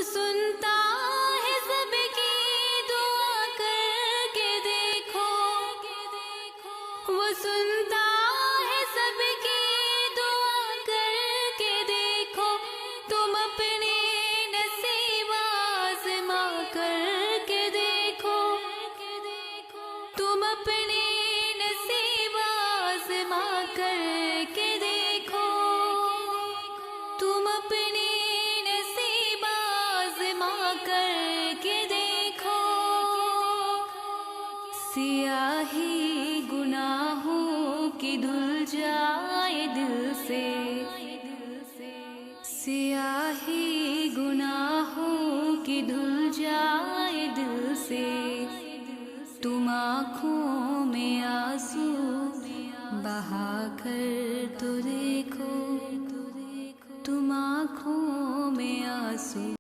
سنتا ہے سب کی دعا کر کے دیکھو، وہ سنتا ہے سب کی دعا کر کے دیکھو، تم اپنے نصیب آزما کر کے دیکھو، تم اپنے نصیب آزما کر کے دیکھو، تم اپنے نصیب آزما کر کے دیکھو۔ سیاہی گناہوں کی دھل جائے دل سے، سیاہی گناہوں کی دھل جائے دل سے، تم آنکھوں میں آنسو بہا کر تو دیکھو، تم آنکھوں میں آنسو